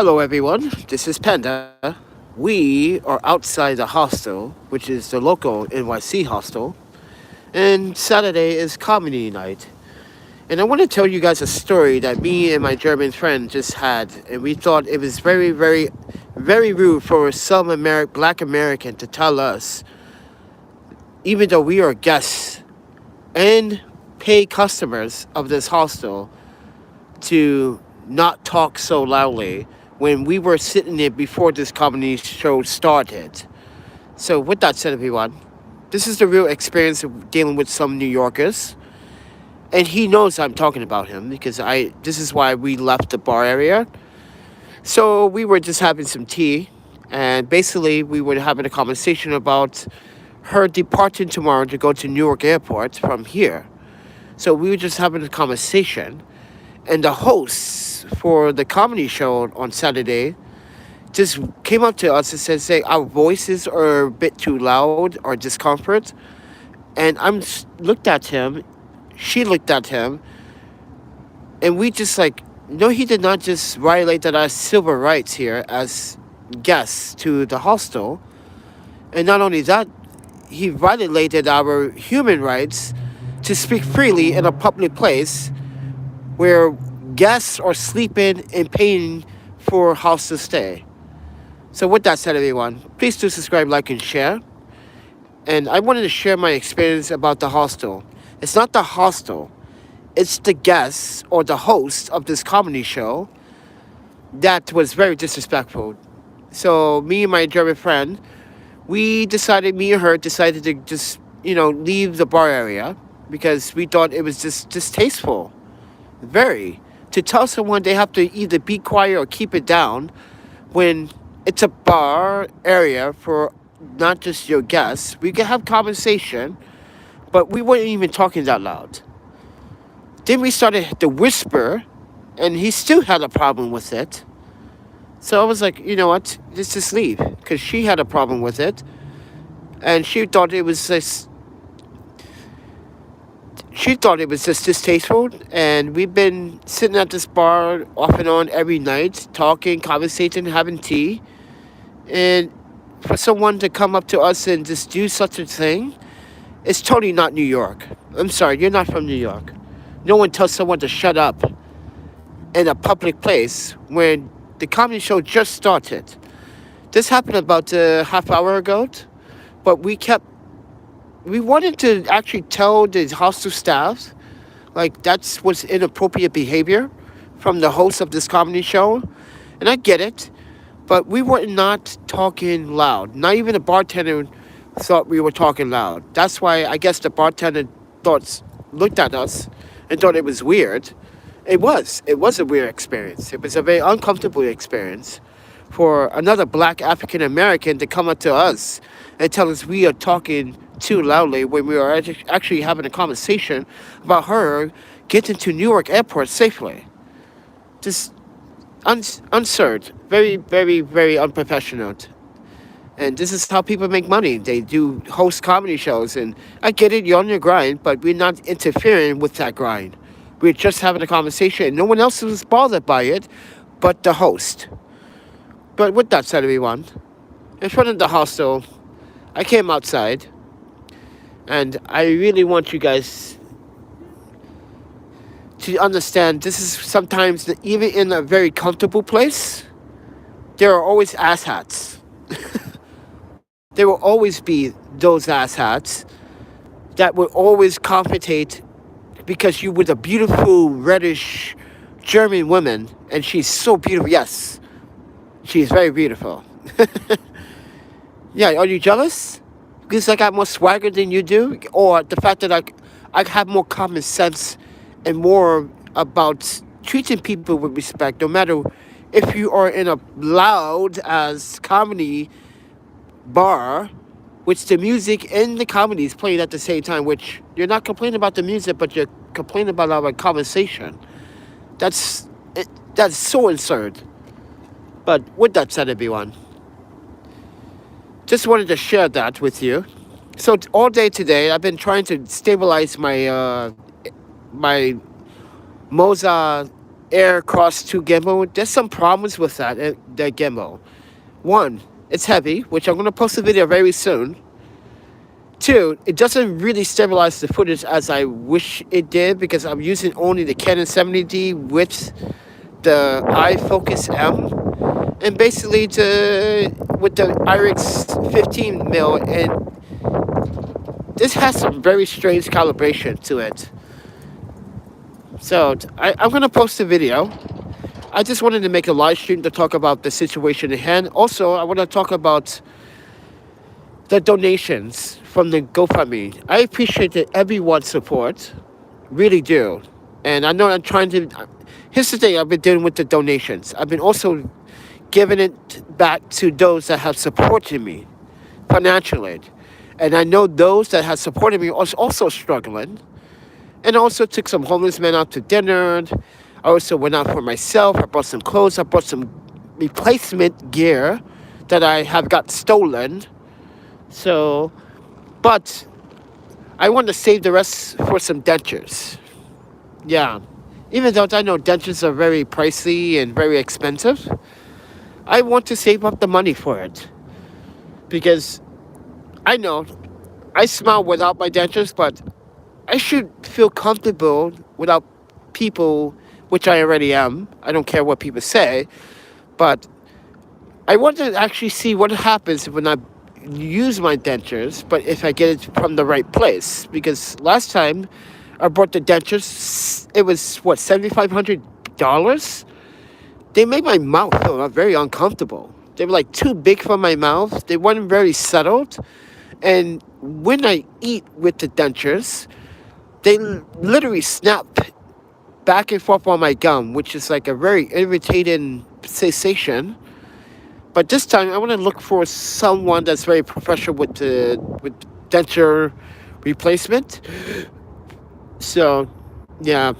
Hello, everyone. This is Panda. We are outside the hostel, which is the local NYC hostel, and Saturday is comedy night. And I want to tell you guys a story that me and my German friend just had, and we thought it was very, very, very rude for some Black American to tell us, even though we are guests and paid customers of this hostel, to not talk so loudly when we were sitting there before this comedy show started. So with that said, everyone, this is the real experience of dealing with some New Yorkers. And he knows I'm talking about him because this is why we left the bar area. So we were just having some tea, and basically we were having a conversation about her departing tomorrow to go to Newark Airport from here. So we were just having a conversation, and the hosts for the comedy show on Saturday just came up to us and said, say, our voices are a bit too loud or discomfort. And looked at him, she looked at him, and we just like, no, he did not just violate our civil rights here as guests to the hostel. And not only that, he violated our human rights to speak freely in a public place where guests are sleeping and paying for house to stay. So with that said, everyone, please do subscribe, like, and share. And I wanted to share my experience about the hostel. It's not the hostel. It's the guests or the host of this comedy show that was very disrespectful. So me and my German friend, me and her decided to just, leave the bar area because we thought it was just distasteful. Very. To tell someone they have to either be quiet or keep it down when it's a bar area for not just your guests. We can have conversation, but we weren't even talking that loud. Then we started to whisper, and he still had a problem with it. So I was like, you know what, let's just leave, because she had a problem with it, and she thought it was just distasteful. And we've been sitting at this bar off and on every night, talking, conversating, having tea. And for someone to come up to us and just do such a thing, it's totally not New York. I'm sorry, you're not from New York. No one tells someone to shut up in a public place when the comedy show just started. This happened about a half hour ago, but we wanted to actually tell the hostel staff, like, that's what's inappropriate behavior from the host of this comedy show. And I get it, but we were not talking loud. Not even the bartender thought we were talking loud. That's why I guess the bartender looked at us and thought it was weird. It was a weird experience. It was a very uncomfortable experience for another Black African American to come up to us and tell us we are talking too loudly when we are actually having a conversation about her getting to Newark Airport safely. Just absurd. Very, very, very unprofessional. And this is how people make money. They do host comedy shows, and I get it, you're on your grind, but we're not interfering with that grind. We're just having a conversation, and no one else is bothered by it but the host. But with that said, everyone, in front of the hostel, I came outside, and I really want you guys to understand this is sometimes, even in a very comfortable place, there are always asshats. There will always be those asshats that will always compensate because you with a beautiful reddish German woman, and she's so beautiful. Yes, she's very beautiful. Yeah, are you jealous? Because I got more swagger than you do? Or the fact that I have more common sense and more about treating people with respect, no matter if you are in a loud as comedy bar, which the music and the comedy is playing at the same time, which you're not complaining about the music, but you're complaining about our conversation. That's so absurd. But with that said, everyone, just wanted to share that with you. So all day today, I've been trying to stabilize my Moza Air Cross 2 gimbal. There's some problems with that gimbal. One, it's heavy, which I'm going to post a video very soon. Two, it doesn't really stabilize the footage as I wish it did because I'm using only the Canon 70D with the iFocus M, and basically with the IRIX 15 mil, and this has some very strange calibration to it. So I'm going to post a video. I just wanted to make a live stream to talk about the situation at hand. Also, I want to talk about the donations from the GoFundMe. I appreciate everyone's support, really do. And I know I'm trying to. Here's the thing: I've been dealing with the donations. I've been also giving it back to those that have supported me financially, and I know those that have supported me are also struggling. And I also took some homeless men out to dinner. I also went out for myself. I bought some clothes. I bought some replacement gear that I have got stolen. So, but I want to save the rest for some dentures. Yeah. Even though I know dentures are very pricey and very expensive, I want to save up the money for it. Because I know I smile without my dentures, but I should feel comfortable without people, which I already am. I don't care what people say. But I want to actually see what happens when I use my dentures, but if I get it from the right place. Because last time I bought the dentures, it was, what, $7,500? They made my mouth feel very uncomfortable. They were like too big for my mouth. They weren't very settled. And when I eat with the dentures, they literally snap back and forth on my gum, which is like a very irritating sensation. But this time, I want to look for someone that's very professional with denture replacement. So, yeah.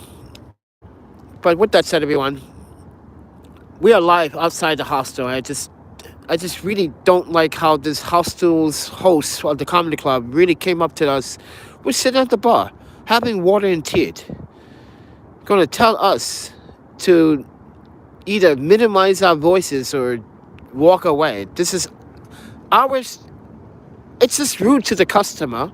But with that said, everyone, we are live outside the hostel. I just really don't like how this hostel's host of the comedy club really came up to us. We're sitting at the bar, having water and tea. Going to tell us to either minimize our voices or walk away. This is ours. It's just rude to the customer.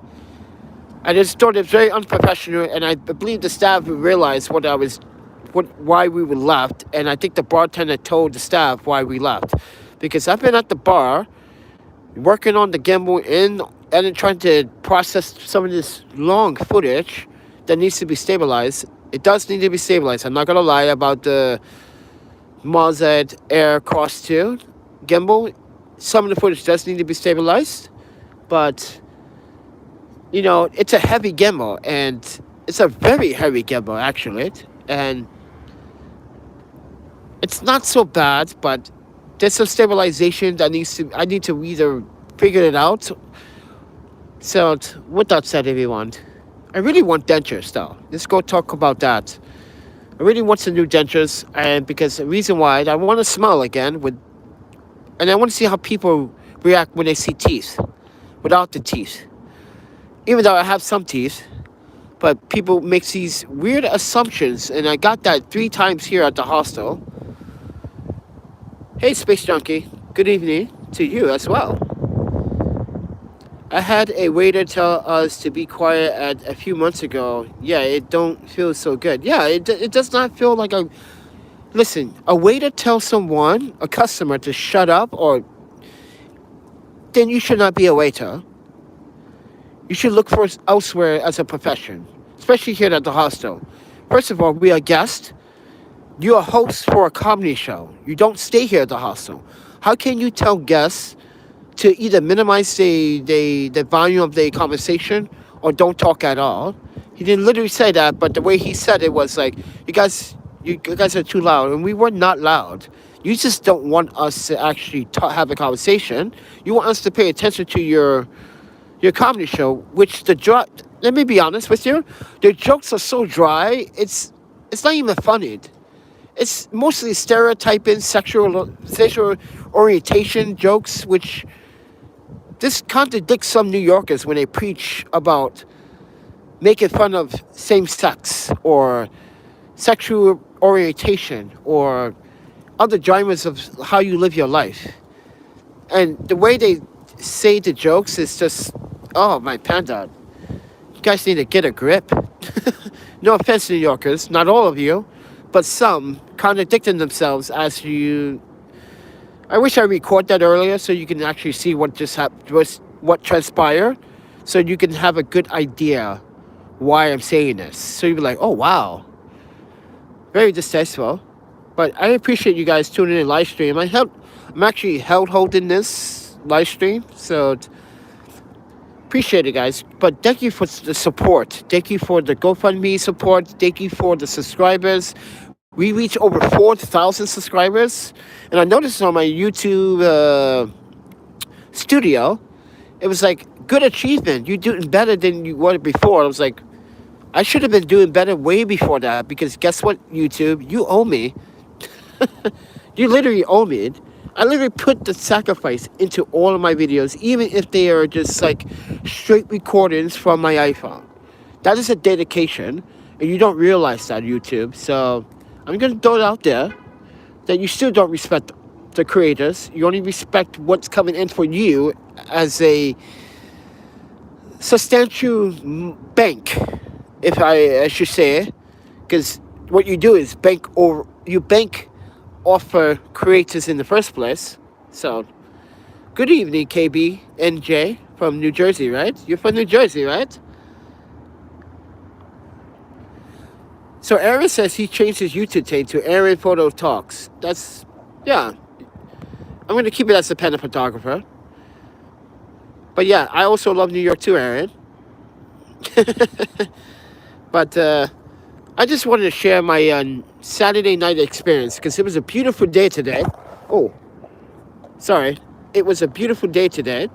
I just thought it was very unprofessional, and I believe the staff realized why we were left, and I think the bartender told the staff why we left. Because I've been at the bar working on the gimbal and trying to process some of this long footage that needs to be stabilized. It does need to be stabilized. I'm not gonna lie about the Mozart Air Cross 2 gimbal. Some of the footage does need to be stabilized, but it's a heavy gimbal, and it's a very heavy gimbal actually, and it's not so bad, but there's some stabilization that I need to either figure it out. So with that said, everyone, I really want dentures though. Let's go talk about that. I really want some new dentures, and because the reason why I want to smile again and I want to see how people react when they see teeth, without the teeth. Even though I have some teeth, but people make these weird assumptions, and I got that 3 times here at the hostel. Hey, Space Junkie, good evening to you as well. I had a waiter tell us to be quiet a few months ago. Yeah, it don't feel so good. Yeah, it does not feel like a... Listen, a waiter tells a customer to shut up, or then you should not be a waiter. You should look for elsewhere as a profession, especially here at the hostel. First of all, we are guests. You're a host for a comedy show. You don't stay here at the hostel. How can you tell guests to either minimize the volume of the conversation or don't talk at all? He didn't literally say that, but the way he said it was like, you guys are too loud, and we were not loud. You just don't want us to actually have a conversation. You want us to pay attention to your comedy show, which let me be honest with you, the jokes are so dry, it's not even funny. It's mostly stereotyping, sexual orientation jokes, which this contradicts some New Yorkers when they preach about making fun of same sex or sexual orientation or other genres of how you live your life. And the way they say the jokes is just, oh my panda, you guys need to get a grip. No offense, New Yorkers, not all of you, but some contradicting themselves as you. I wish I record that earlier so you can actually see what just happened, what transpired, so you can have a good idea why I'm saying this. So you'll be like, oh wow, very distasteful. But I appreciate you guys tuning in live stream. I'm actually holding this live stream, so appreciate it, guys. But thank you for the support. Thank you for the GoFundMe support. Thank you for the subscribers. We reached over 4,000 subscribers, and I noticed on my YouTube studio, it was like good achievement. You're doing better than you were before. I was like, I should have been doing better way before that, because guess what, YouTube, you owe me. You literally owe me. I literally put the sacrifice into all of my videos, even if they are just like straight recordings from my iPhone. That is a dedication, and you don't realize that, YouTube. So I'm going to throw it out there that you still don't respect the creators. You only respect what's coming in for you as a substantial bank, if I should say, because what you do is you bank off creators in the first place. So, good evening, KB and J from New Jersey, right? You're from New Jersey, right? So Aaron says he changed his YouTube name to Aaron Photo Talks. That's, yeah. I'm going to keep it as the Panda Photographer. But yeah, I also love New York too, Aaron. But I just wanted to share my Saturday night experience, because it was a beautiful day today. Oh, sorry. It was a beautiful day today.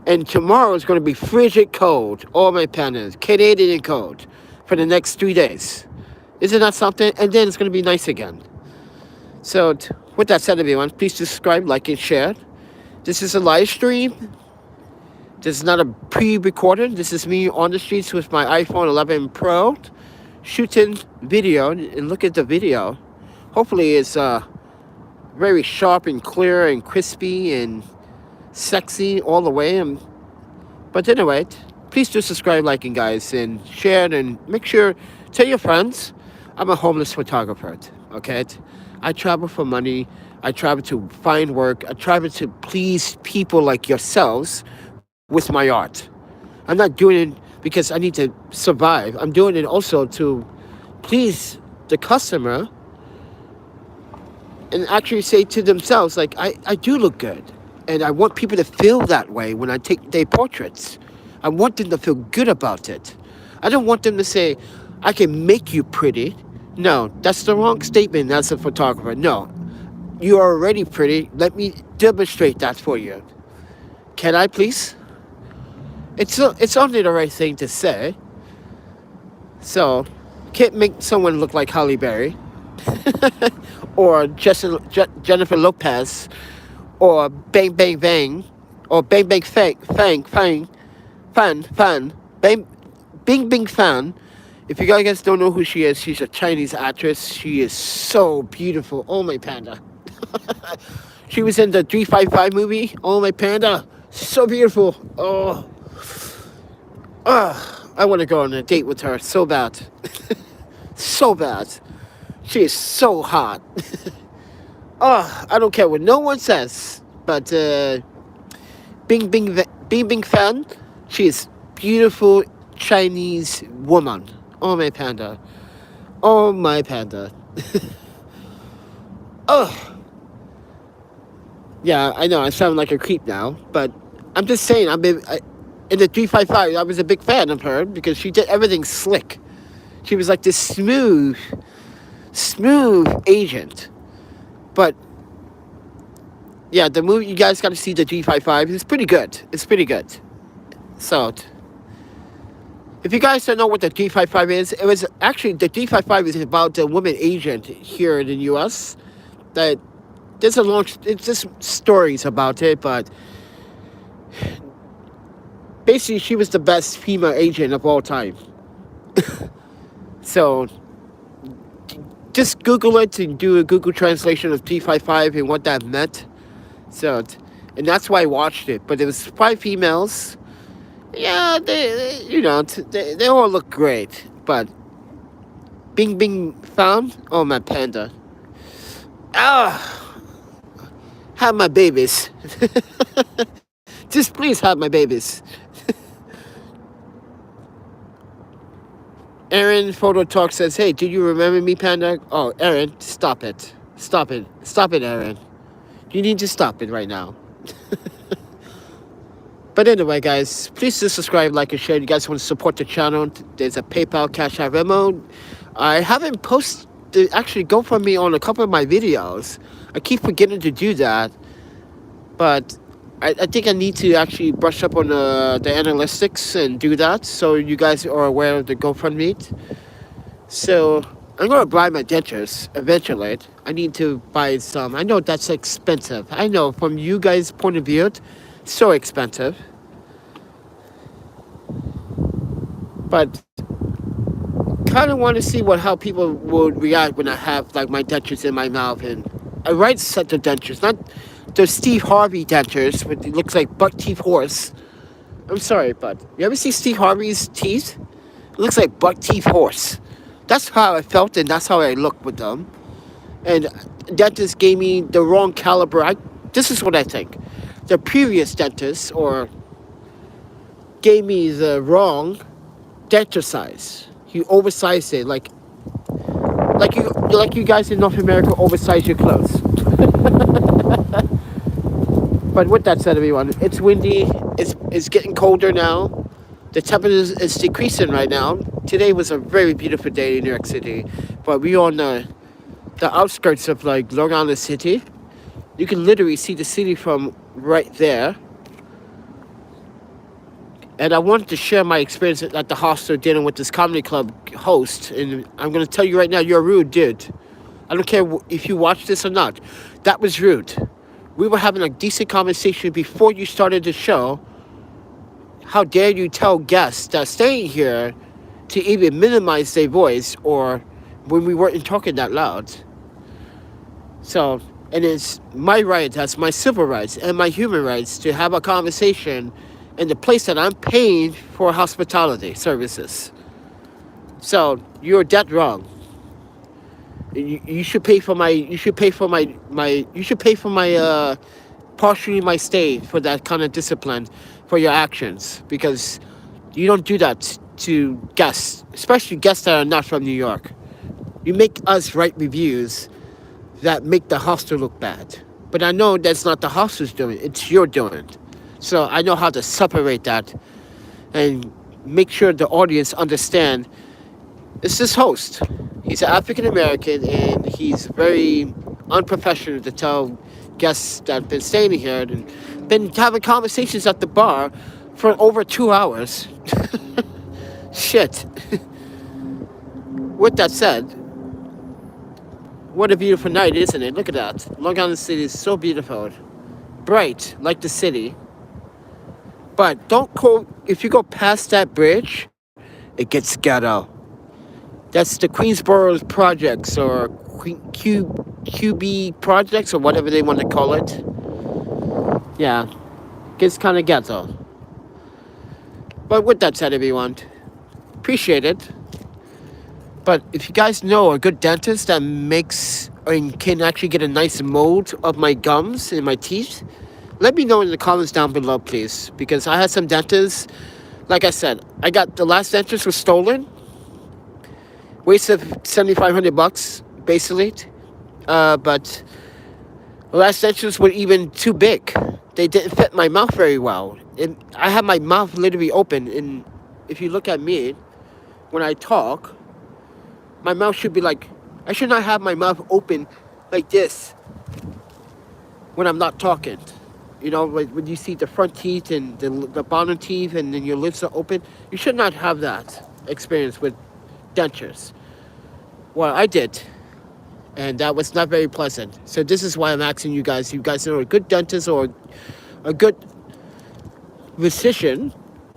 And tomorrow is going to be frigid cold. All my pandas, Canadian cold, for the next 3 days. Isn't that something? And then it's going to be nice again. So with that said, everyone, please subscribe, like, and share. This is a live stream. This is not a pre-recorded. This is me on the streets with my iPhone 11 Pro shooting video. And look at the video. Hopefully it's very sharp and clear and crispy and sexy all the way. But anyway, please do subscribe, liking, guys, and share it, and make sure, tell your friends, I'm a homeless photographer, okay? I travel for money. I travel to find work. I travel to please people like yourselves with my art. I'm not doing it because I need to survive. I'm doing it also to please the customer and actually say to themselves, like, I do look good. And I want people to feel that way when I take their portraits. I want them to feel good about it. I don't want them to say, I can make you pretty. No, that's the wrong statement as a photographer. No, you are already pretty. Let me demonstrate that for you. Can I, please? It's only the right thing to say. So, can't make someone look like Halle Berry. Or Jennifer Lopez. Or Bang Bang Bang. Or Bang Bang Fang. Bing Bing Fan. If you guys don't know who she is, she's a Chinese actress. She is so beautiful. Oh, my panda. She was in the 355 movie. Oh, my panda. So beautiful. Oh. I want to go on a date with her so bad. So bad. She is so hot. I don't care what no one says. But Bing Bing Fan, she is beautiful Chinese woman. Oh, my panda. Oh, my panda. Oh. Yeah, I know I sound like a creep now, but I'm just saying, in the 355, I was a big fan of her because she did everything slick. She was like this smooth agent. But yeah, the movie, you guys got to see the 355. It's pretty good. It's pretty good. So, if you guys don't know what the 355 is, it was actually, the 355 is about the woman agent here in the U.S. That it's just stories about it, but basically she was the best female agent of all time. So just Google it and do a Google translation of T55 and what that meant. So, and that's why I watched it. But it was 5 females. Yeah, they all look great. But being found, oh my panda. Ah, have my babies. Just please have my babies. Aaron Photo Talk says, "Hey, do you remember me, Panda?" Oh, Aaron, stop it. Stop it. Stop it, Aaron. You need to stop it right now. But anyway, guys, please do subscribe, like, and share. You guys want to support the channel, there's a PayPal, Cash App, Venmo. I haven't posted, actually, GoFundMe on a couple of my videos. I keep forgetting to do that. But I think I need to actually brush up on the analytics and do that so you guys are aware of the GoFundMe. So I'm going to buy my dentures eventually. I need to buy some. I know that's expensive. I know from you guys' point of view, it's so expensive. But kind of want to see how people would react when I have like my dentures in my mouth. And I write set of dentures, not the Steve Harvey dentures, but it looks like buck teeth horse. I'm sorry, but you ever see Steve Harvey's teeth? It looks like buck teeth horse. That's how I felt, and that's how I looked with them. And dentist gave me the wrong caliber. This is what I think. The previous dentist gave me the wrong denture size. He oversized it, like you guys in North America oversize your clothes. But with that said, everyone, it's windy. It's getting colder now. The temperature is decreasing right now. Today was a very beautiful day in New York City, but we're on the outskirts of like Long Island City. You can literally see the city from right there. And I wanted to share my experience at the hostel dealing with this comedy club host. And I'm going to tell you right now, you're a rude dude. I don't care if you watch this or not. That was rude. We were having a decent conversation before you started the show. How dare you tell guests that are staying here to even minimize their voice or when we weren't talking that loud. So, and it's my right, that's my civil rights and my human rights to have a conversation in the place that I'm paying for hospitality services. So you're dead wrong. You should pay for my partially my stay for that kind of discipline for your actions, because you don't do that to guests, especially guests that are not from New York. You make us write reviews that make the hostel look bad. But I know that's not the hostel's doing, it's your doing. So I know how to separate that and make sure the audience understand it's this host. He's an African American and he's very unprofessional to tell guests that have been staying here and been having conversations at the bar for over 2 hours. Shit. With that said, what a beautiful night, isn't it? Look at that. Long Island City is so beautiful. Bright, like the city. But don't go, if you go past that bridge, it gets ghetto. That's the Queensboro projects or QB projects or whatever they want to call it. Yeah, gets kind of ghetto. But with that said, everyone, appreciate it. But if you guys know a good dentist that makes and can actually get a nice mold of my gums and my teeth, let me know in the comments down below, please. Because I had some dentists, like I said, the last dentist was stolen. Wasted $7,500 basically. But the last dentures were even too big. They didn't fit my mouth very well. And I had my mouth literally open. And if you look at me, when I talk, my mouth should be like, I should not have my mouth open like this when I'm not talking. You know, like when you see the front teeth and the bottom teeth and then your lips are open, you should not have that experience with dentures. Well, I did. And that was not very pleasant. So this is why I'm asking you guys. You guys know a good dentist or a good physician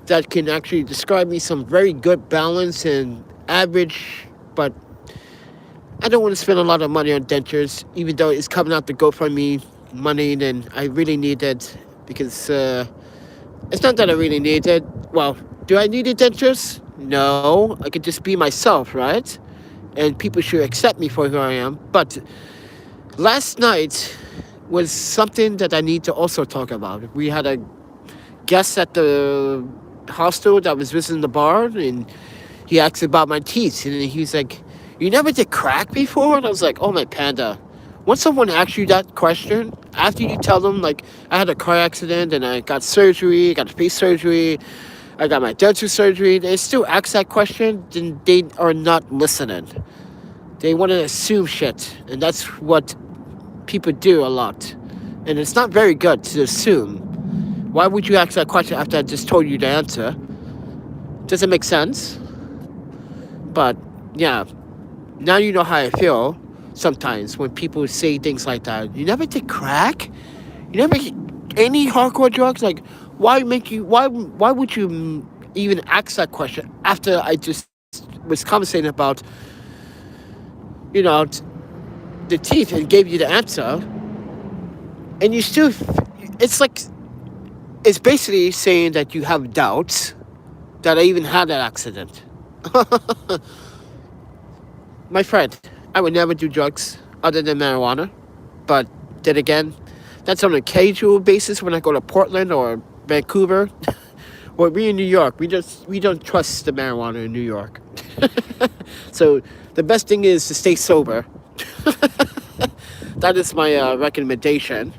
that can actually describe me some very good balance and average, but I don't want to spend a lot of money on dentures, even though it's coming out the GoFundMe money, and I really need it because it's not that I really need it. Well, do I need the dentures? No, I could just be myself, right? And people should accept me for who I am. But last night was something that I need to also talk about. We had a guest at the hostel that was visiting the bar, and he asked about my teeth, and he's like, "You never did crack before?" And I was like, "Oh my panda." Once someone asks you that question, after you tell them, like, I had a car accident and I got surgery, got face surgery, I got my dental surgery, they still ask that question, then they are not listening. They want to assume shit, and that's what people do a lot. And it's not very good to assume. Why would you ask that question after I just told you the answer? Doesn't make sense. But yeah, now you know how I feel sometimes when people say things like that. You never did crack? You never did any hardcore drugs? Like, why would you even ask that question after I just was conversating about, you know, the teeth and gave you the answer? And you still, it's like, it's basically saying that you have doubts that I even had that accident. My friend, I would never do drugs other than marijuana. But then again, that's on a casual basis when I go to Portland or Vancouver. Well, we in New York, we don't trust the marijuana in New York. So the best thing is to stay sober. That is my recommendation.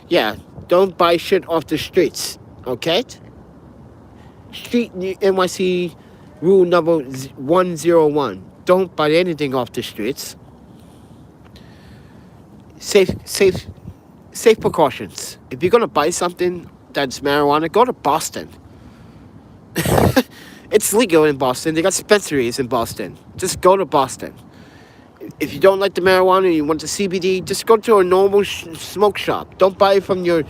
Yeah, don't buy shit off the streets, okay? Street NYC rule number 101. Don't buy anything off the streets. Safe precautions. If you're gonna buy something that's marijuana, go to Boston. It's legal in Boston. They got dispensaries in Boston. Just go to Boston. If you don't like the marijuana and you want the CBD, just go to a normal smoke shop. Don't buy it from your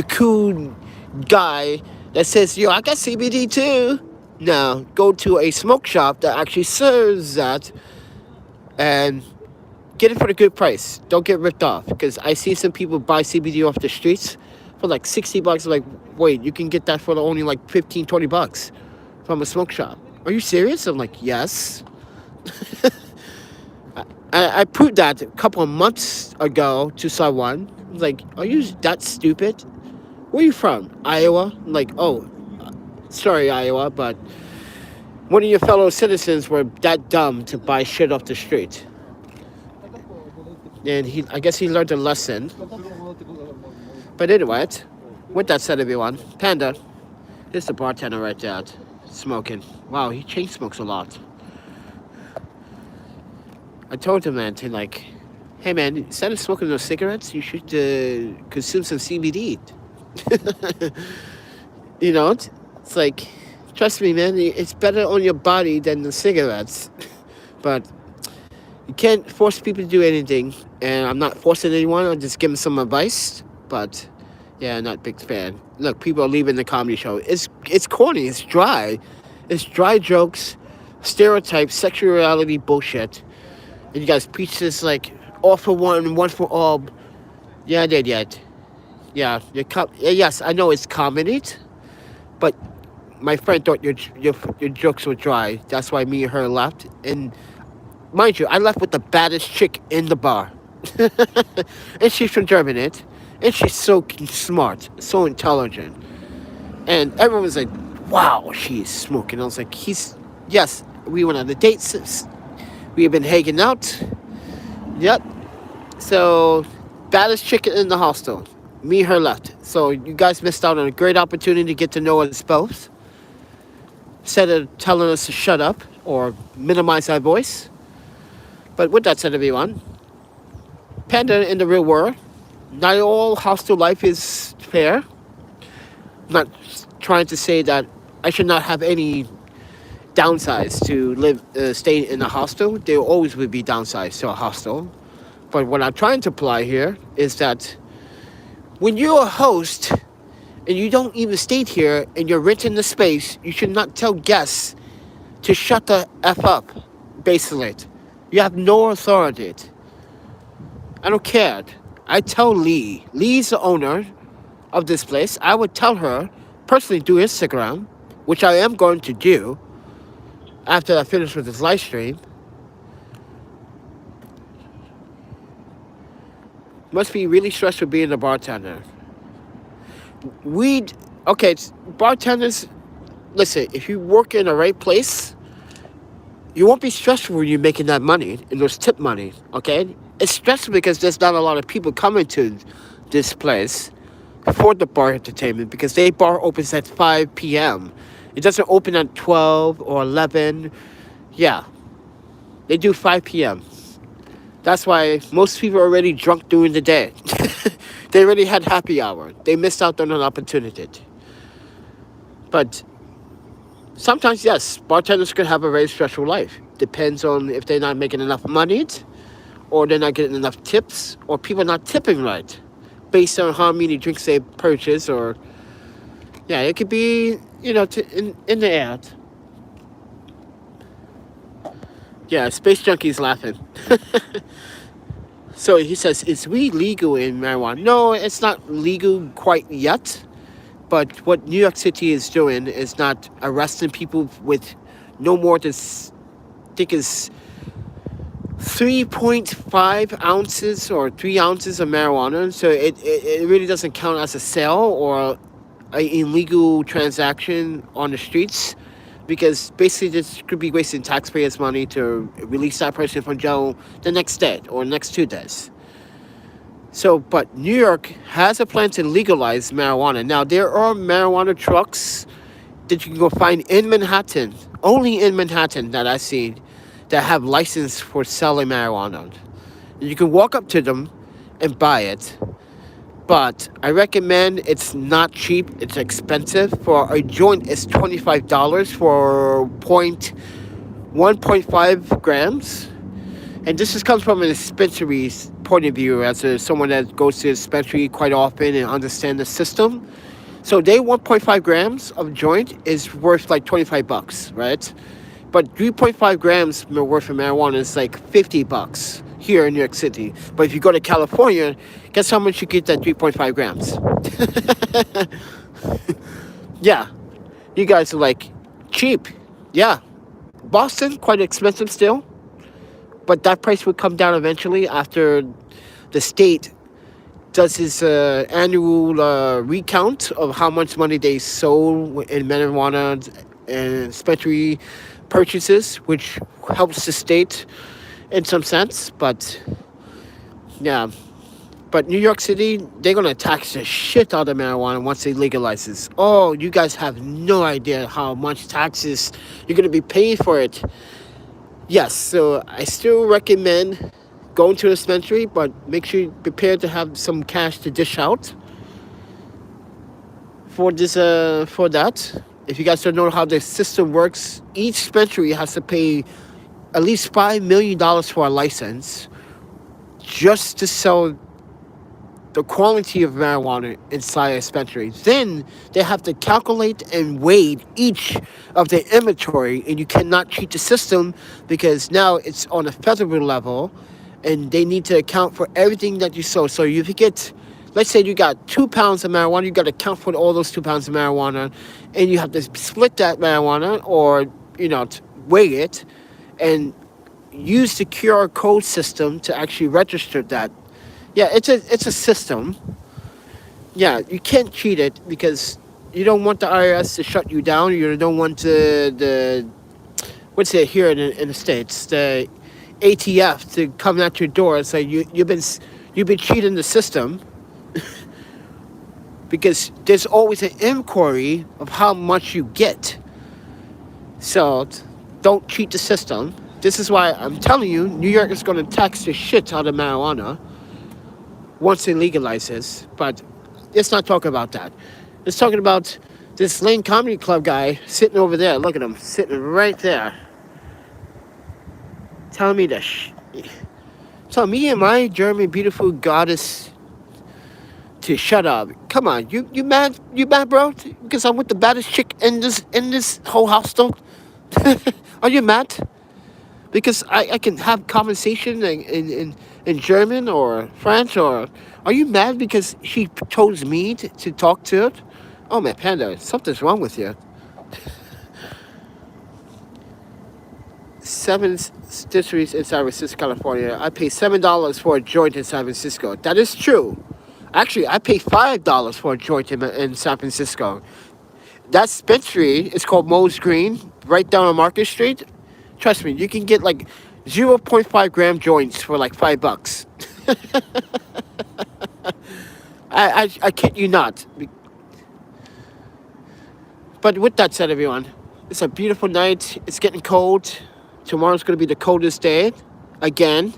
cool guy that says, "Yo, I got CBD too." No, go to a smoke shop that actually serves that and get it for a good price. Don't get ripped off, because I see some people buy CBD off the streets for like $60. I'm like, wait, you can get that for only like $15-20 from a smoke shop. Are you serious? I'm like, yes. I proved that a couple of months ago to someone. I was like, are you that stupid? Where are you from? Iowa? I'm like, oh, sorry, Iowa, but one of your fellow citizens were that dumb to buy shit off the street. And I guess he learned a lesson. But anyway, with that said, everyone, Panda, this is the bartender right there, smoking. Wow, he chain smokes a lot. I told him, man, to like, hey man, instead of smoking those cigarettes, you should consume some CBD. You know, it's like, trust me, man, it's better on your body than the cigarettes. But you can't force people to do anything, and I'm not forcing anyone. I'm just giving some advice. But yeah, not a big fan. Look, people are leaving the comedy show. It's corny. It's dry. It's dry jokes, stereotypes, sexuality bullshit. And you guys preach this like all for one, one for all. Yeah, they did. Yeah, yes, I know it's comedy, but my friend thought your jokes were dry. That's why me and her left. And mind you, I left with the baddest chick in the bar. And she's from Germany. And she's so smart, so intelligent. And everyone was like, wow, she's smoking. I was like, yes, we went on a date since. We have been hanging out. Yep. So, baddest chick in the hostel. Me and her left. So, you guys missed out on a great opportunity to get to know us both. Instead of telling us to shut up or minimize our voice. But with that said, everyone, Panda in the real world, not all hostel life is fair. I'm not trying to say that I should not have any downsides to stay in a hostel. There always will be downsides to a hostel. But what I'm trying to apply here is that when you're a host and you don't even stay here and you're renting the space, you should not tell guests to shut the F up, basically. You have no authority. I don't care. I tell Lee. Lee's the owner of this place. I would tell her personally through Instagram, which I am going to do after I finish with this live stream. Must be really stressful being a bartender. We, okay, bartenders, listen, if you work in the right place, you won't be stressful when you're making that money, and those tip money, okay? It's stressful because there's not a lot of people coming to this place for the bar entertainment because they bar opens at 5 p.m. It doesn't open at 12 or 11. Yeah, they do 5 p.m. That's why most people are already drunk during the day. They already had happy hour. They missed out on an opportunity. But sometimes, yes, bartenders can have a very stressful life. Depends on if they're not making enough money, or they're not getting enough tips, or people not tipping right, based on how many drinks they purchase, or yeah, it could be in the ad. Yeah, Space Junkie's laughing. So he says, is weed legal in marijuana? No, it's not legal quite yet. But what New York City is doing is not arresting people with no more than, I think it's 3.5 ounces or 3 ounces of marijuana. So it really doesn't count as a sale or an illegal transaction on the streets. Because basically this could be wasting taxpayers' money to release that person from jail the next day or next 2 days. So, but New York has a plan to legalize marijuana. Now, there are marijuana trucks that you can go find in Manhattan, only in Manhattan that I've seen, that have license for selling marijuana. And you can walk up to them and buy it. But I recommend it's not cheap, it's expensive. For a joint, it's $25 for 1.5 grams. And this just comes from a dispensary's point of view, as someone that goes to the dispensary quite often and understands the system. So they 1.5 grams of joint is worth like $25, right? But 3.5 grams worth of marijuana is like $50 here in New York City. But if you go to California, guess how much you get that 3.5 grams? Yeah, you guys are like, cheap. Yeah, Boston, quite expensive still. But that price would come down eventually after the state does his annual recount of how much money they sold in marijuana and dispensary purchases, which helps the state in some sense. But yeah, but New York City, they're gonna tax the shit out of marijuana once they legalize this. Oh, you guys have no idea how much taxes you're gonna be paying for it. Yes, so I still recommend going to a dispensary, but make sure you're prepared to have some cash to dish out for this for that. If you guys don't know how the system works, each dispensary has to pay at least $5 million for a license just to sell the quality of marijuana inside a dispensary. Then they have to calculate and weigh each of the inventory, and you cannot cheat the system because now it's on a federal level, and they need to account for everything that you sold. So if you get, let's say you got 2 pounds of marijuana, you got to account for all those 2 pounds of marijuana, and you have to split that marijuana or weigh it, and use the QR code system to actually register that. Yeah, it's a system. Yeah, you can't cheat it because you don't want the IRS to shut you down. You don't want the what's it here in the States, the ATF to come at your door and say you've been cheating the system. Because there's always an inquiry of how much you get. So don't cheat the system. This is why I'm telling you, New York is going to tax the shit out of marijuana once they legalize this. But let's not talk about that. Let's talk about this Lane Comedy Club guy sitting over there. Look at him, sitting right there. Telling me tell me and my German beautiful goddess to shut up. Come on, you mad? You mad, bro? Because I'm with the baddest chick in this whole hostel. Are you mad? because I can have conversation in German or French, or are you mad because she chose me to talk to it? Oh man, Panda, something's wrong with you. Seven distilleries in San Francisco, California. I pay $7 for a joint in San Francisco. That is true. Actually, I pay $5 for a joint in San Francisco. That dispensary is called Moe's Green, right down on Market Street. Trust me, you can get like 0.5 gram joints for like $5. I kid you not. But with that said, everyone, it's a beautiful night. It's getting cold. Tomorrow's going to be the coldest day again.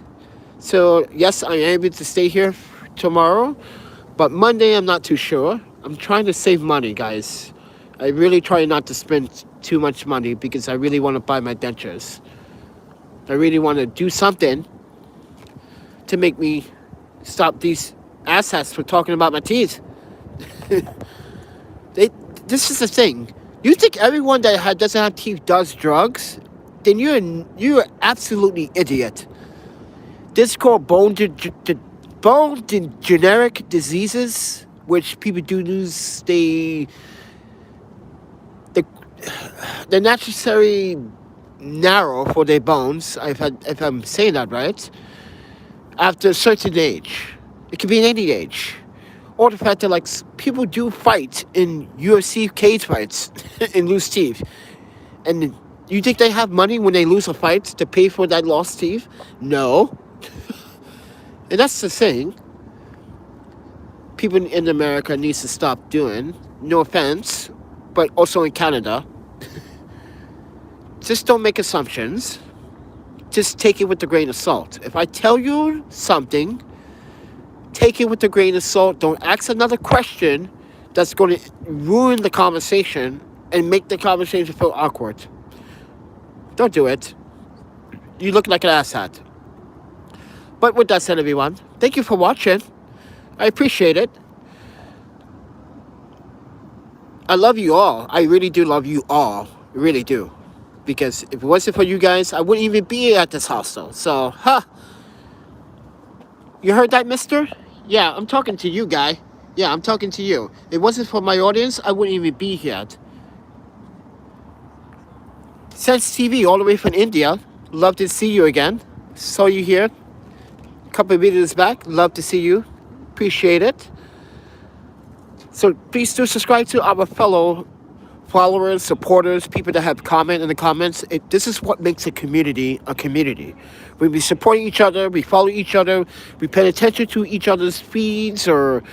So, yes, I am able to stay here tomorrow. But Monday, I'm not too sure. I'm trying to save money, guys. I really try not to spend too much money because I really want to buy my dentures. I really want to do something to make me stop these asshats from talking about my teeth. They, this is the thing. You think everyone that doesn't have teeth does drugs? Then you're absolutely idiot. This is called bone generic diseases, which people do lose the necessary narrow for their bones. If I'm saying that right, after a certain age, it can be in any age. Or the fact that like people do fight in UFC cage fights and lose teeth, and you think they have money when they lose a fight to pay for that lost teeth? No. And that's the thing people in America needs to stop doing. No offense, but also in Canada. Just don't make assumptions. Just take it with a grain of salt. If I tell you something, take it with a grain of salt. Don't ask another question that's going to ruin the conversation and make the conversation feel awkward. Don't do it. You look like an asshat. But with that said, everyone, thank you for watching. I appreciate it. I love you all. I really do love you all. I really do. Because if it wasn't for you guys, I wouldn't even be at this hostel. So, you heard that, mister? Yeah, I'm talking to you, guy. Yeah, I'm talking to you. If it wasn't for my audience, I wouldn't even be here. Sense TV, all the way from India. Love to see you again. Saw you here a couple of videos back. Love to see you. Appreciate it. So please do subscribe to our fellow followers, supporters, people that have comment in the comments. This is what makes a community a community. We be supporting each other, we follow each other, we pay attention to each other's feeds or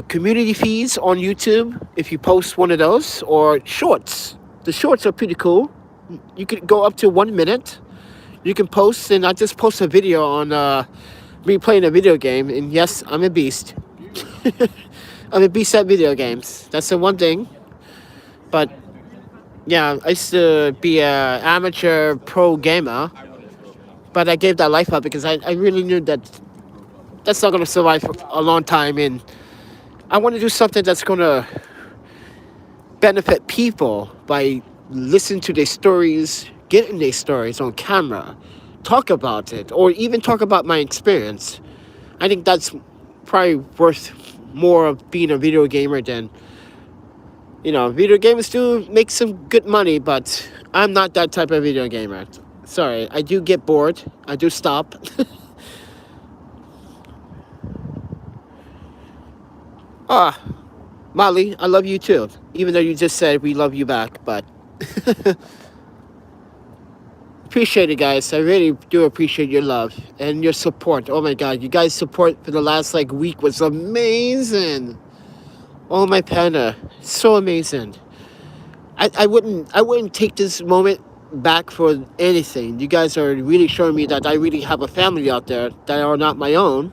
community feeds on YouTube if you post one of those, or shorts. The shorts are pretty cool. You can go up to 1 minute. You can post, and I just post a video on me playing a video game, and yes, I'm a beast. I'm a beast at video games. That's the one thing. But yeah, I used to be an amateur pro gamer, but I gave that life up because I really knew that that's not going to survive for a long time, and I want to do something that's going to benefit people by listening to their stories, getting their stories on camera, talk about it, or even talk about my experience. I think that's probably worth more of being a video gamer than, video gamers do make some good money, but I'm not that type of video gamer. Sorry, I do get bored. I do stop. Molly, I love you too. Even though you just said we love you back, but appreciate it, guys. I really do appreciate your love and your support. Oh my God, you guys' support for the last week was amazing. Oh my Panda, so amazing. I wouldn't take this moment back for anything. You guys are really showing me that I really have a family out there that are not my own,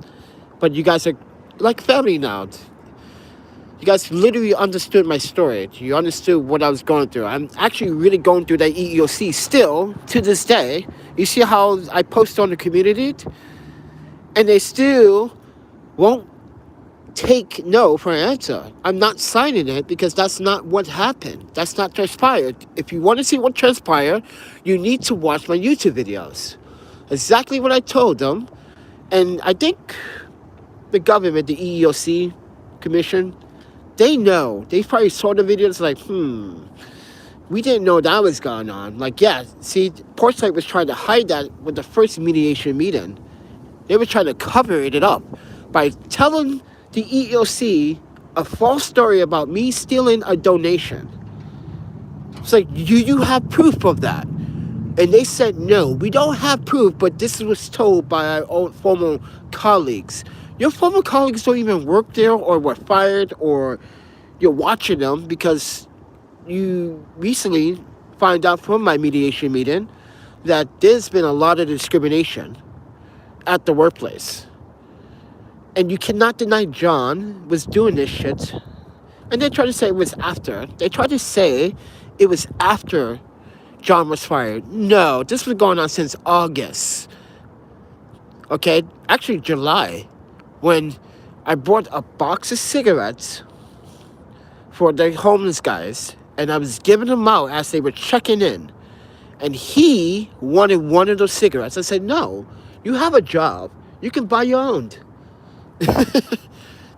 but you guys are like family now. You guys literally understood my story. You understood what I was going through. I'm actually really going through that EEOC still to this day. You see how I post on the community, and they still won't take no for an answer. I'm not signing it because that's not what happened. That's not transpired. If you want to see what transpired, you need to watch my YouTube videos. Exactly what I told them. And I think the government, the EEOC commission, they know. They probably saw the videos like, we didn't know that was going on. Like, yeah, see, Portside was trying to hide that with the first mediation meeting. They were trying to cover it up by telling the EEOC a false story about me stealing a donation. It's like, you have proof of that? And they said, no, we don't have proof, but this was told by our own former colleagues. Your former colleagues don't even work there or were fired, or you're watching them because you recently find out from my mediation meeting that there's been a lot of discrimination at the workplace. And you cannot deny John was doing this shit. And they try to say it was after. They tried to say it was after John was fired. No, this was going on since August. Okay, actually July, when I bought a box of cigarettes for the homeless guys, and I was giving them out as they were checking in. And he wanted one of those cigarettes. I said, no, you have a job. You can buy your own.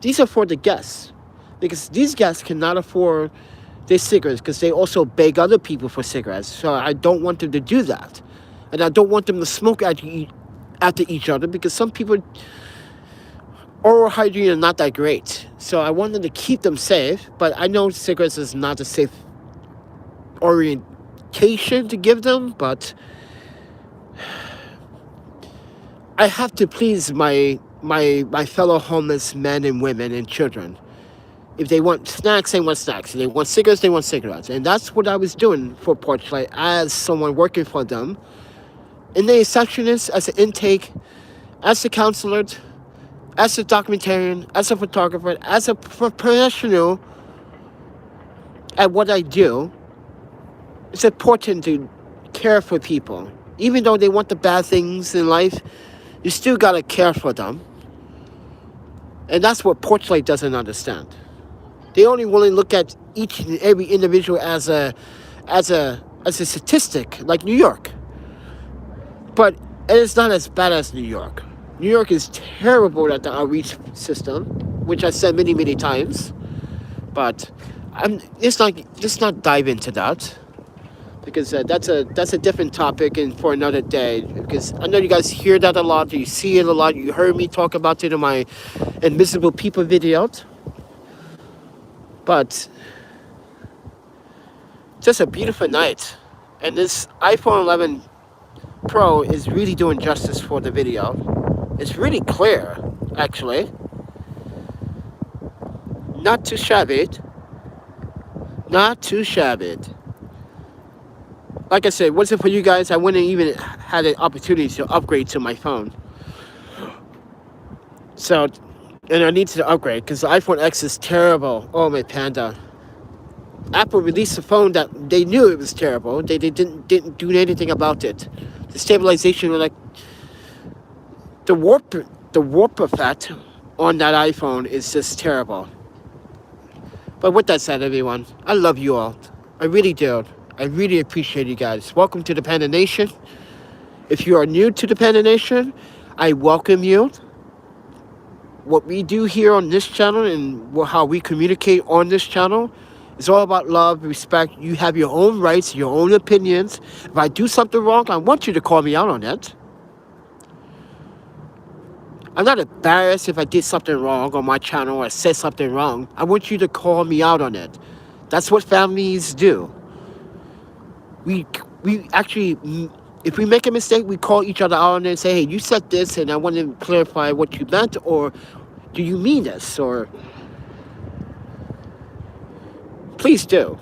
These are for the guests, because these guests cannot afford their cigarettes because they also beg other people for cigarettes. So I don't want them to do that. And I don't want them to smoke after each other, because some people, oral hygiene is not that great. So I want them to keep them safe, but I know cigarettes is not a safe orientation to give them, but I have to please my fellow homeless men and women and children. If they want snacks, they want snacks. If they want cigarettes, they want cigarettes. And that's what I was doing for Porchlight as someone working for them. In the receptionist, as an intake, as a counselor, as a documentarian, as a photographer, as a professional at what I do, it's important to care for people. Even though they want the bad things in life, you still gotta care for them. And that's what Porchlight doesn't understand. They only want to look at each and every individual as a statistic, like New York. But it is not as bad as New York. New York is terrible at the outreach system, which I said many, many times. But let's not dive into that, because that's a different topic and for another day. Because I know you guys hear that a lot, you see it a lot. You heard me talk about it in my Invisible People video. But just a beautiful night, and this iPhone 11 Pro is really doing justice for the video. It's really clear, actually. Not too shabby. Not too shabby. Like I said, wasn't for you guys, I wouldn't even had an opportunity to upgrade to my phone. So, and I need to upgrade because the iPhone X is terrible. Oh my panda. Apple released a phone that they knew it was terrible. They didn't do anything about it. The stabilization, like the warp effect on that iPhone is just terrible. But with that said, everyone, I love you all. I really do. I really appreciate you guys. Welcome to the Panda Nation. If you are new to the Panda Nation, I welcome you. What we do here on this channel and how we communicate on this channel is all about love, respect. You have your own rights, your own opinions. If I do something wrong, I want you to call me out on it. I'm not embarrassed if I did something wrong on my channel or said something wrong. I want you to call me out on it. That's what families do. We actually, if we make a mistake, we call each other out on it and say, hey, you said this and I want to clarify what you meant, or do you mean this? Or please do.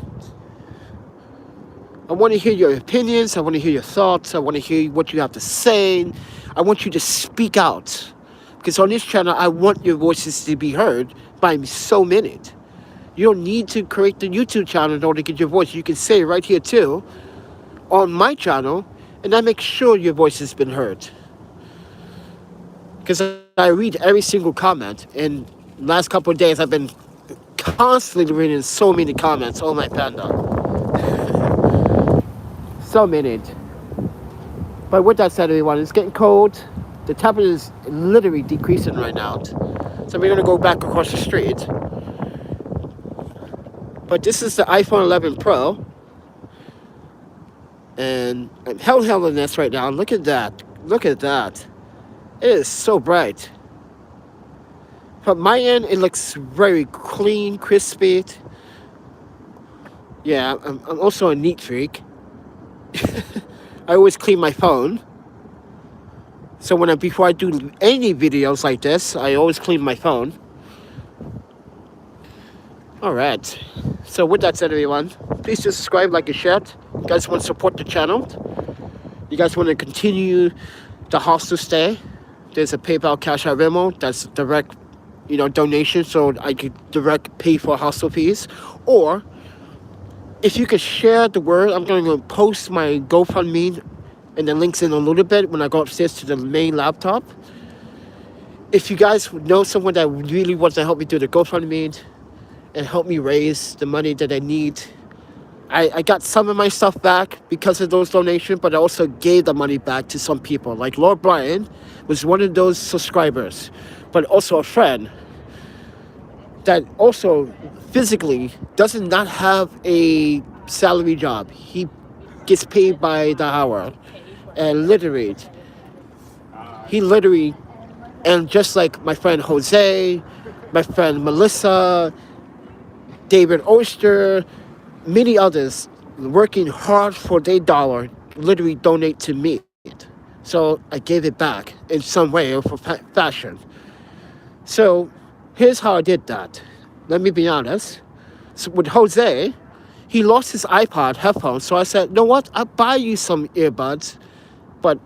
I want to hear your opinions. I want to hear your thoughts. I want to hear what you have to say. I want you to speak out. Because on this channel, I want your voices to be heard by so many. You don't need to create the YouTube channel in order to get your voice. You can say it right here too, on my channel, and I make sure your voice has been heard. Because I read every single comment, and Last couple of days, I've been constantly reading so many comments. Oh my panda, so many. But with that said, everyone, it's getting cold. The temperature is literally decreasing right now. So we're gonna go back across the street. But this is the iPhone 11 Pro, and I'm held this right now. Look at that. Look at that. It is so bright. From my end, it looks very clean, crispy. Yeah, I'm also a neat freak. I always clean my phone. So before I do any videos like this, I always clean my phone. All right. So with that said, everyone, please just subscribe, like, and share. You guys want to support the channel? You guys want to continue the hostel stay? There's a PayPal, Cash App, Venmo. That's direct, donation, so I could direct pay for hostel fees. Or if you could share the word, I'm going to post my GoFundMe and the links in a little bit when I go upstairs to the main laptop. If you guys know someone that really wants to help me do the GoFundMe and help me raise the money that I need, I got some of my stuff back because of those donations, but I also gave the money back to some people. Like Lord Brian was one of those subscribers, but also a friend that also physically does not have a salary job. He gets paid by the hour. And he literally, and just like my friend Jose, my friend Melissa, David Oyster, many others working hard for their dollar, literally donate to me. So I gave it back in some way or fashion. So here's how I did that. Let me be honest. So with Jose, he lost his iPod headphones. So I said, you know what? I'll buy you some earbuds, but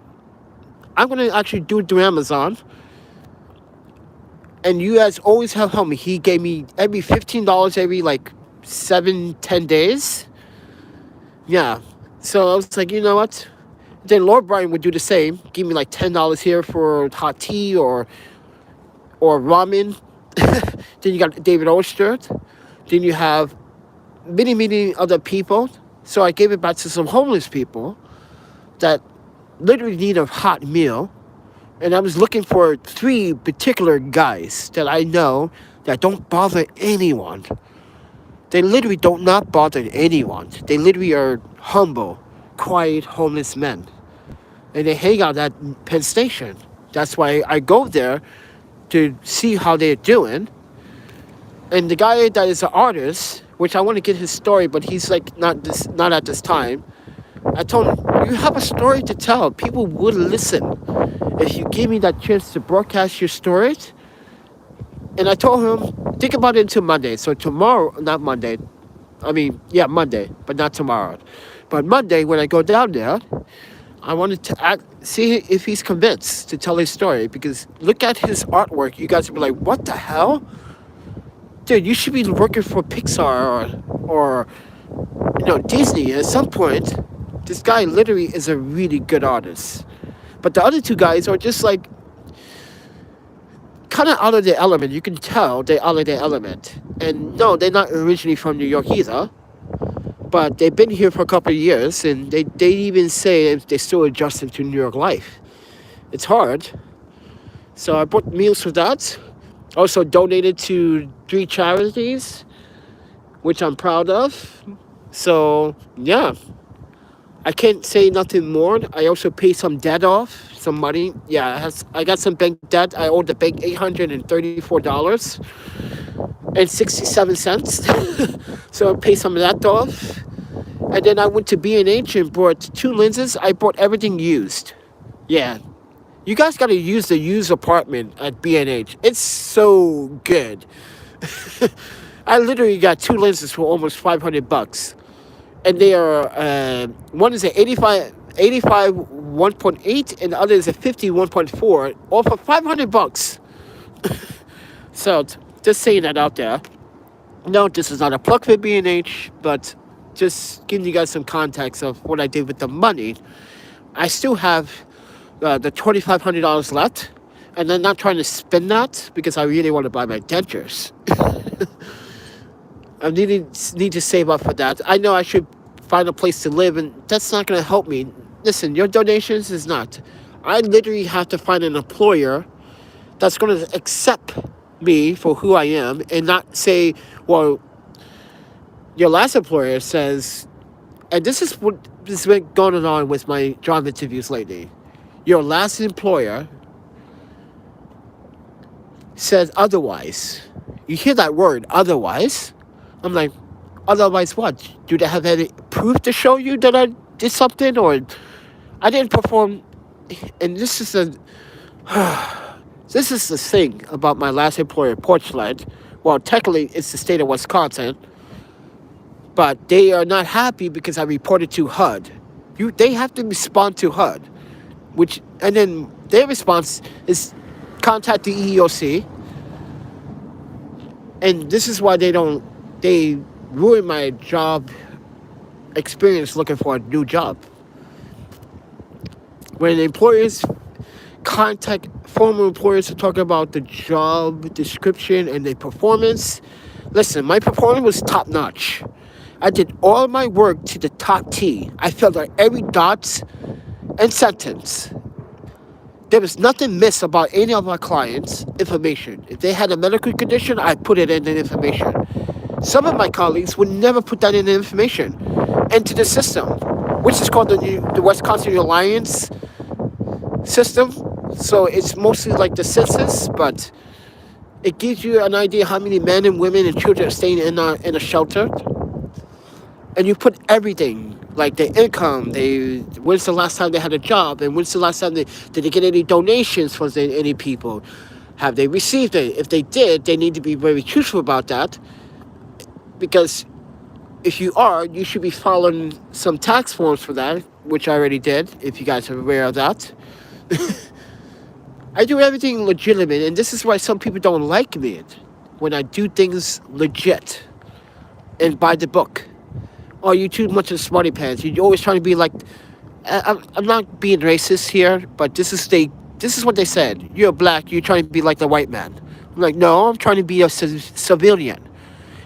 I'm going to actually do it through Amazon. And you guys always have helped me. He gave me every $15 every 7-10 days. Yeah. So I was like, you know what? Then Lord Brian would do the same. Give me $10 here for hot tea or ramen. Then you got David Oyster. Then you have many other people. So I gave it back to some homeless people that literally need a hot meal. And I was looking for 3 particular guys that I know that don't bother anyone. They literally don't not bother anyone. They literally are humble, quiet, homeless men. And they hang out at Penn Station. That's why I go there to see how they're doing. And the guy that is an artist, which I want to get his story, but he's not at this time. I told him, you have a story to tell. People would listen if you give me that chance to broadcast your stories. And I told him, think about it until Monday. So tomorrow, not Monday. Monday, but not tomorrow. But Monday, when I go down there, I wanted to see if he's convinced to tell his story. Because look at his artwork. You guys will be like, what the hell? Dude, you should be working for Pixar or Disney at some point. This guy literally is a really good artist. But the other 2 guys are just kind of out of their element. You can tell they're out of their element. And no, they're not originally from New York either. But they've been here for a couple of years, and they even say they're still adjusting to New York life. It's hard. So I bought meals for that. Also donated to 3 charities, which I'm proud of. So, yeah. I can't say nothing more. I also paid some debt off, some money. Yeah, I got some bank debt. I owed the bank $834.67. So I paid some of that off. And then I went to B&H and bought 2 lenses. I bought everything used. Yeah. You guys got to use the used apartment at B&H. It's so good. I literally got 2 lenses for almost $500. And they are, one is an 85 1.8 and the other is a 50 1.4, all for $500. So just saying that out there. No, this is not a plug for B&H, but just giving you guys some context of what I did with the money. I still have the $2,500 left And I'm not trying to spin that because I really want to buy my dentures. I need to save up for that. I know I should find a place to live, and that's not going to help me. Listen, your donations is not. I literally have to find an employer that's going to accept me for who I am and not say, well, your last employer says, and this is what has been going on with my job interviews lately. Your last employer said otherwise. You hear that word, otherwise? I'm like, otherwise what? Do they have any proof to show you that I did something or I didn't perform? And this is the thing about my last employer, Portland. Well, technically, it's the state of Wisconsin, but they are not happy because I reported to HUD. They have to respond to HUD, and then their response is contact the EEOC, and this is why they ruin my job experience looking for a new job. When employers contact former employers to talk about the job description and the performance. Listen, my performance was top notch. I did all my work to the top T. I filled out every dot and sentence. There was nothing missed about any of our clients' information. If they had a medical condition, I put it in the information. Some of my colleagues would never put that in the information into the system, which is called the Wisconsin Alliance system. So it's mostly like the census, but it gives you an idea how many men and women and children are staying in a shelter. And you put everything, like their income, when's the last time they had a job, and when's the last time did they get any donations from any people? Have they received it? If they did, they need to be very truthful about that, because if you are, you should be following some tax forms for that, which I already did, if you guys are aware of that. I do everything legitimate, and this is why some people don't like me, when I do things legit and by the book. Oh, you too much of smarty pants. You're always trying to be like. I'm not being racist here, but this is what they said. You're black. You're trying to be like the white man. I'm like, no, I'm trying to be a civilian,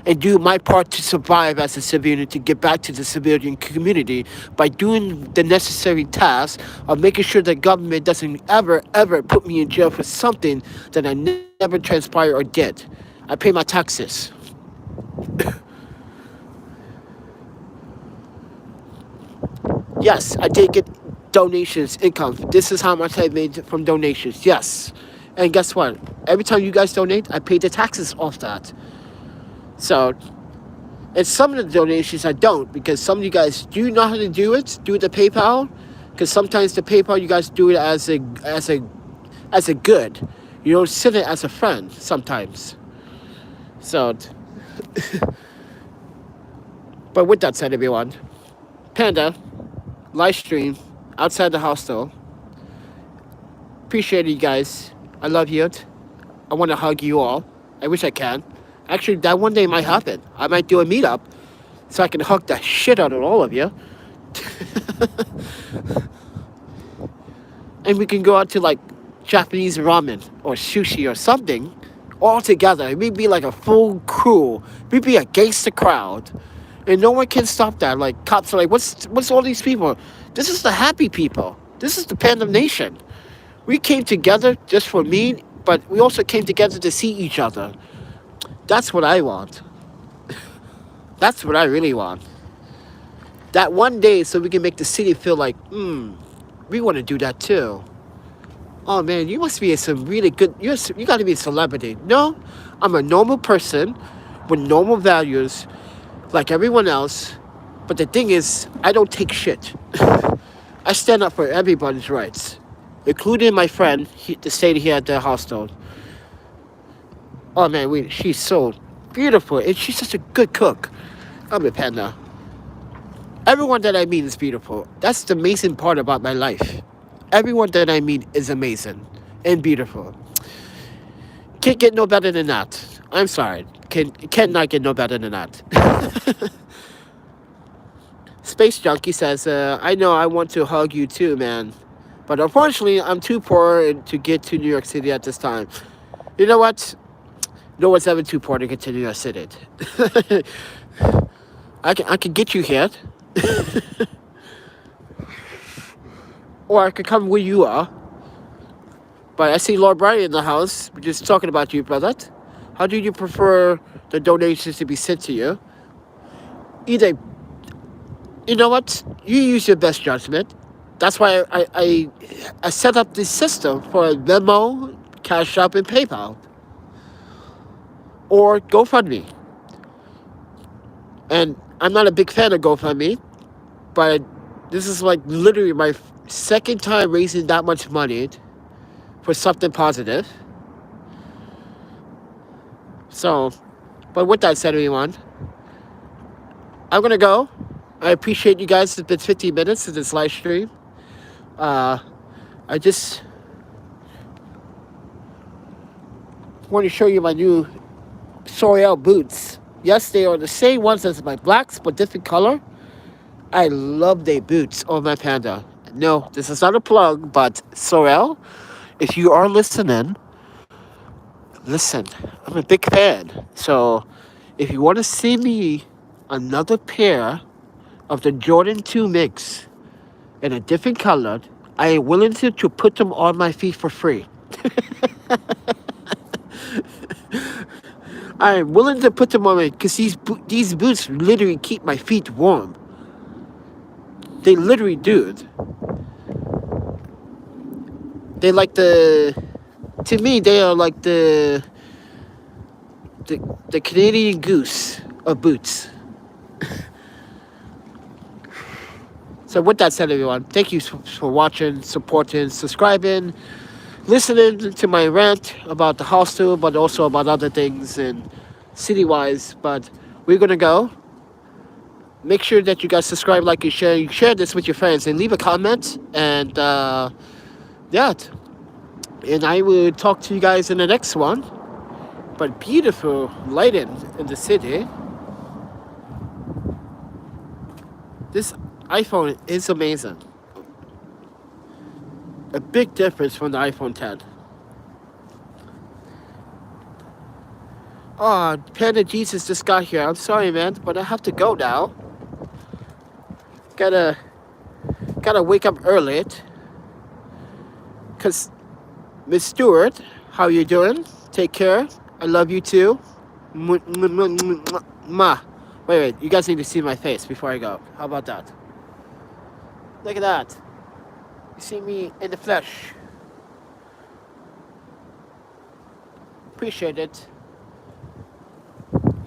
and do my part to survive as a civilian, to get back to the civilian community by doing the necessary tasks of making sure the government doesn't ever put me in jail for something that I never transpired or did. I pay my taxes. Yes, I did get donations, income. This is how much I made from donations. Yes. And guess what? Every time you guys donate, I pay the taxes off that. So, and some of the donations I don't, because some of you guys do know how to do it. Do the PayPal, because sometimes the PayPal you guys do it as a good. You don't send it as a friend sometimes. So, but with that said, everyone, Panda live stream outside the hostel. Appreciate you guys. I love you. I want to hug you all. I wish I can. Actually, that one day might happen. I might do a meetup so I can hug the shit out of all of you. And we can go out to like Japanese ramen or sushi or something all together. We'd be like a full crew. We'd be a gangster crowd. And no one can stop that. Like, cops are like, what's all these people? This is the happy people. This is the Panda Nation. We came together just for me, but we also came together to see each other. That's what I want. That's what I really want. That one day so we can make the city feel like, we want to do that too. Oh man, you must be some really good, you got to be a celebrity. No, I'm a normal person with normal values like everyone else. But the thing is, I don't take shit. I stand up for everybody's rights, including my friend that stayed here at the hostel. Oh man, she's so beautiful, and she's such a good cook. I'm a panda. Everyone that I meet is beautiful. That's the amazing part about my life. Everyone that I meet is amazing and beautiful. Can't get no better than that. I'm sorry. Cannot get no better than that. Space Junkie says, I know I want to hug you too, man. But unfortunately, I'm too poor to get to New York City at this time. You know what? No one's ever too poor to get to New York City. I can get you here, or I could come where you are. But I see Lord Brian in the house. We're just talking about you, brother. How do you prefer the donations to be sent to you? Either, you know what? You use your best judgment. That's why I set up this system for Venmo, Cash App, and PayPal, or GoFundMe. And I'm not a big fan of GoFundMe, but this is like literally my second time raising that much money for something positive. So, but with that said, everyone, I'm gonna go. I appreciate you guys. It's been 15 minutes of this live stream. I just want to show you my new Sorel boots. Yes, they are the same ones as my blacks, but different color. I love their boots on my Panda. No, this is not a plug, but Sorel, if you are listening, listen, I'm a big fan. So if you want to see me another pair of the Jordan 2 mix in a different color, I am willing to put them on my feet for free. I am willing to put them on my, because these boots literally keep my feet warm. They literally do. They like to me, they are like the Canadian Goose of boots. So with that said, everyone, thank you for watching, supporting, subscribing, listening to my rant about the hostel, but also about other things and city-wise. But we're going to go. Make sure that you guys subscribe, like, and share. You share this with your friends and leave a comment. And, yeah. And I will talk to you guys in the next one. But beautiful lighting in the city. This iPhone is amazing. A big difference from the iPhone 10. Oh, Panda Jesus just got here. I'm sorry, man, but I have to go now. Gotta wake up early. Cause Miss Stewart, how you doing? Take care. I love you too. Ma. Wait, you guys need to see my face before I go. How about that? Look at that. You see me in the flesh. Appreciate it.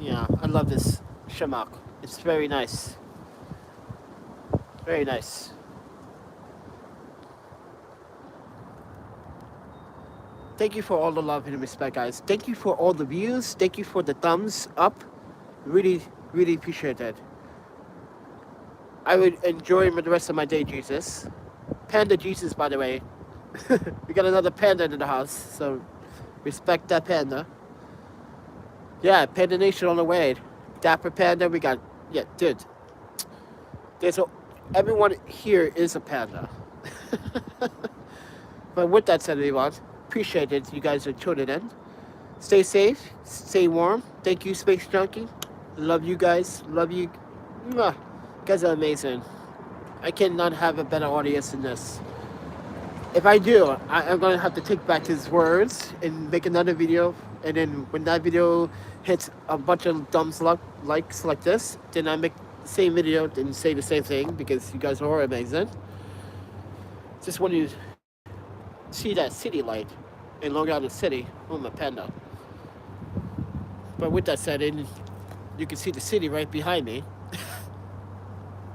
Yeah, I love this shamak. It's very nice. Very nice. Thank you for all the love and respect, guys. Thank you for all the views. Thank you for the thumbs up. Really, really appreciate it. I would enjoy the rest of my day, Jesus. Panda Jesus, by the way. We got another panda in the house, so respect that panda. Yeah, Panda Nation on the way. Dapper Panda, we got, yeah, dude. Everyone here is a panda. But with that said, everyone, appreciate it. You guys are tuning in. Stay safe, stay warm. Thank you, Space Junkie. Love you guys. Love you. Mwah. You guys are amazing. I cannot have a better audience than this. If I do, I'm going to have to take back his words and make another video. And then when that video hits a bunch of likes like this, then I make the same video and say the same thing because you guys are amazing. Just want to see that city light in Long Island City. I'm a panda. But with that said, you can see the city right behind me.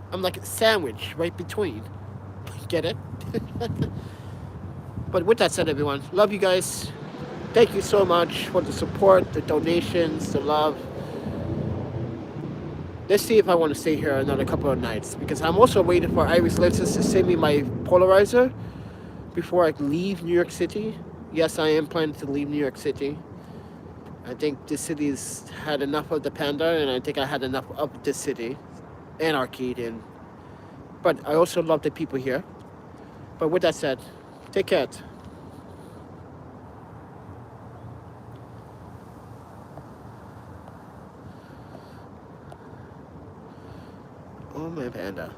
I'm like a sandwich right between. Get it? But with that said, everyone, love you guys. Thank you so much for the support, the donations, the love. Let's see if I want to stay here another couple of nights, because I'm also waiting for Iris Lenses to send me my polarizer before I leave New York City. Yes, I am planning to leave New York City. I think this city's had enough of the panda, and I think I had enough of this city. Anarchy, but I also love the people here. But with that said, Take care. Oh, my panda.